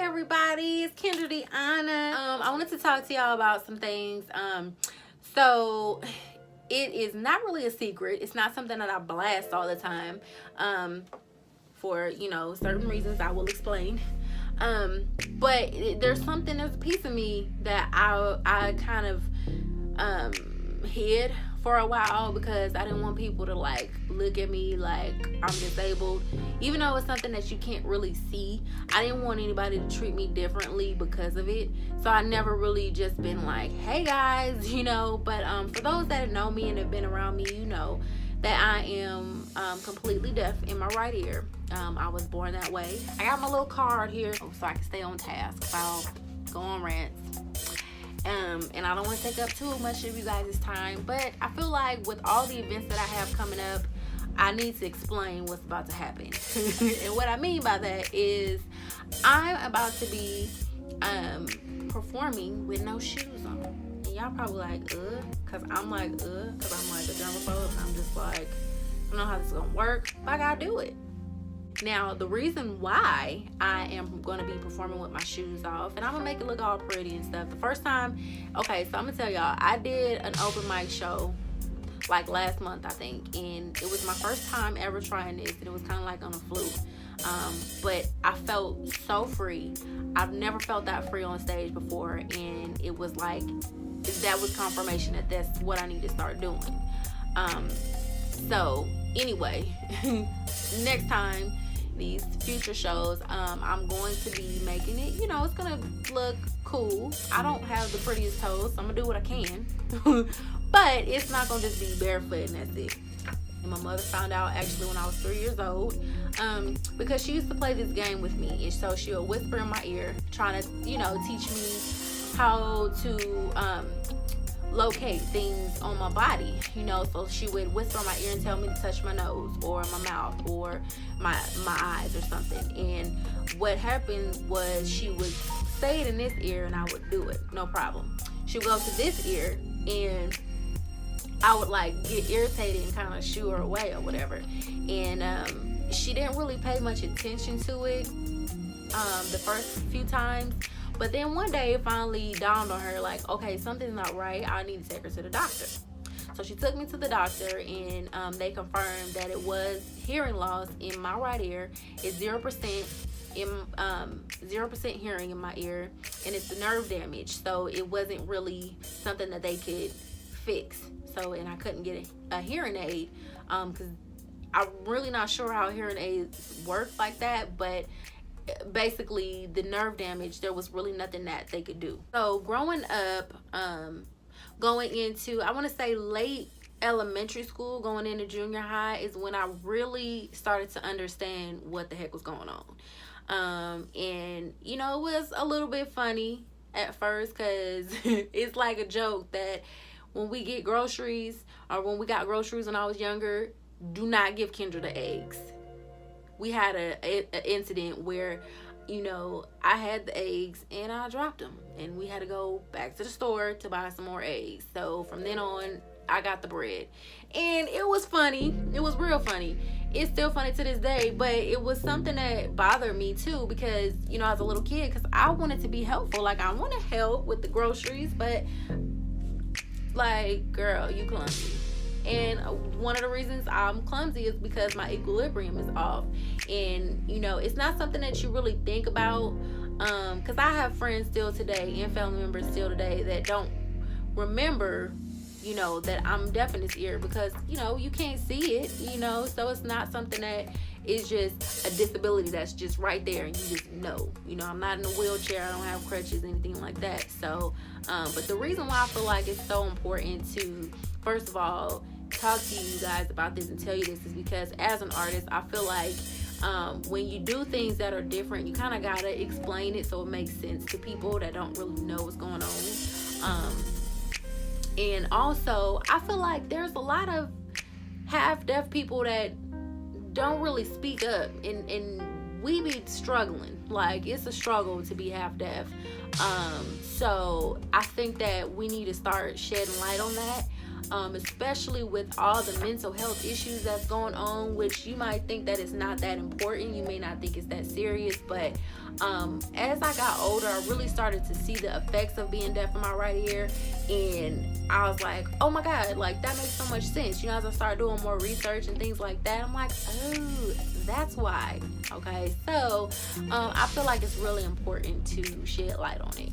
everybody, it's Kendra Deanna. I wanted to talk to y'all about some things. So it is not really a secret. It's not something that I blast all the time. For certain reasons I will explain. But there's a piece of me that I kind of hid for a while because I didn't want people to look at me like I'm disabled, even though it's something that you can't really see. I didn't want anybody to treat me differently because of it, so I never really just been like, hey guys, but for those that know me and have been around me, you know that I am completely deaf in my right ear. I was born that way. I got my little card here so I can stay on task, so I'll go on rants. And I don't want to take up too much of you guys' time, but I feel like with all the events that I have coming up, I need to explain what's about to happen. And what I mean by that is I'm about to be performing with no shoes on. And y'all probably like, because I'm like a germaphobe. I'm just like, I don't know how this is going to work, but I got to do it. Now, the reason why I am going to be performing with my shoes off, and I'm going to make it look all pretty and stuff. The first time, okay, so I'm going to tell y'all, I did an open mic show last month, I think, and it was my first time ever trying this, and it was kind of like on a fluke. But I felt so free. I've never felt that free on stage before, and it was like, that was confirmation that that's what I need to start doing. So anyway, next time, these future shows, I'm going to be making it, it's gonna look cool. I don't have the prettiest toes, so I'm gonna do what I can. But it's not gonna just be barefoot and that's it. And my mother found out actually when I was 3 years old, because she used to play this game with me, and so she'll whisper in my ear trying to teach me how to locate things on my body, so she would whisper in my ear and tell me to touch my nose or my mouth or my eyes or something. And what happened was she would say it in this ear and I would do it, no problem. She would go to this ear and I would get irritated and kind of shoo her away or whatever. And she didn't really pay much attention to it the first few times. But then one day it finally dawned on her, okay, something's not right. I need to take her to the doctor. So she took me to the doctor, and they confirmed that it was hearing loss in my right ear. It's 0% 0% hearing in my ear, and it's the nerve damage. So it wasn't really something that they could fix. So, and I couldn't get a hearing aid because I'm really not sure how hearing aids work like that, but basically the nerve damage, there was really nothing that they could do. So growing up, going into, I want to say late elementary school, going into junior high is when I really started to understand what the heck was going on. And it was a little bit funny at first because it's like a joke that when we get groceries, or when we got groceries when I was younger, do not give Kendra the eggs. We had an incident where, I had the eggs and I dropped them. And we had to go back to the store to buy some more eggs. So from then on, I got the bread. And it was funny. It was real funny. It's still funny to this day. But it was something that bothered me too. Because, as a little kid, because I wanted to be helpful. I want to help with the groceries. But, girl, you clumsy. And one of the reasons I'm clumsy is because my equilibrium is off. And, it's not something that you really think about. Because I have friends still today and family members still today that don't remember, that I'm deaf in this ear because, you can't see it, So it's not something that is just a disability that's just right there and you just know. I'm not in a wheelchair. I don't have crutches, anything like that. So, but the reason why I feel like it's so important to, first of all, talk to you guys about this and tell you this is because as an artist, I feel like when you do things that are different, you kind of got to explain it so it makes sense to people that don't really know what's going on. And also, I feel like there's a lot of half-deaf people that don't really speak up, and we be struggling. It's a struggle to be half-deaf. So I think that we need to start shedding light on that. especially with all the mental health issues that's going on, which you might think that it's not that important. You may not think it's that serious, but as I got older, I really started to see the effects of being deaf in my right ear, and I was like, oh my God, like that makes so much sense. You know, as I started doing more research and things like that, I'm like, oh, that's why. Okay, so I feel like it's really important to shed light on it.